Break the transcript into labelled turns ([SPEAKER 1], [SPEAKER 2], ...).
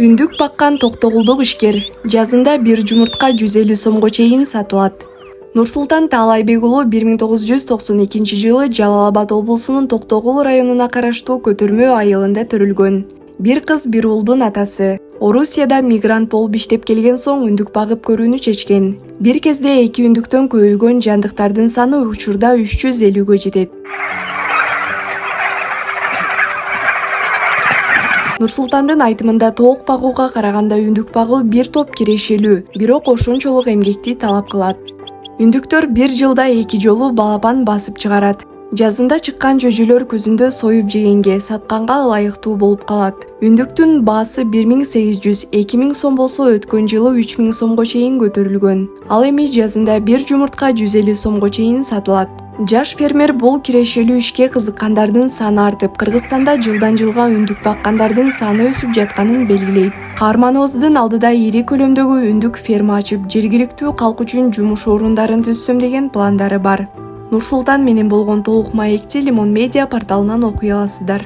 [SPEAKER 1] Үндүк баккан токтогулдук ишкер жазында бир жумуртка 150 сомго чейин сатылат. Нурсултан Таалайбек уулу 1992 жылы Жалал-Абад облусунун Токтогул районуна караштуу Көтөрмө айылында төрүлгөн. Бир кыз бир уулдун атасы. Орусияда мигрант болуп иштеп келген соң үндүк багып көрүүнү чечкен. Бир кезде 2 үндүктөн көбөйгөн жандыктардын саны учурда 350гө жетет. Нурсултандын айтымында тоок багууга караганда үндүк багуу бир топ кирешелүү, бирок ошончолук эмгекти талап кылат. Үндүктөр бир жылда 2 жолу балапан басып чыгарат. Жазында чыккан жөжөлөр күзүндө союп жегенге, сатканга ылайыктуу болуп калат. Үндүктүн баасы 1800-2000 сом болсо, өткөн жылы 3000 сомго чейин көтөрүлгөн. Ал эми жазында бир жумуртка 150 сомго чейин сатылат. Жаш фермер бул кирешелүү ишке кызыккандардын саны артып, Кыргызстанда жылдан жылга үндүк баккандардын саны өсүп жатканын белгилейт. Каарманыбыздын алдыда ири көлөмдөгү үндүк ферма ачып, жергиликтүү калк үчүн жумуш орундарын түзсөм деген пландары бар. Нурсултан менен болгон толук маекти Лимон Медиа порталынан окуй аласыздар.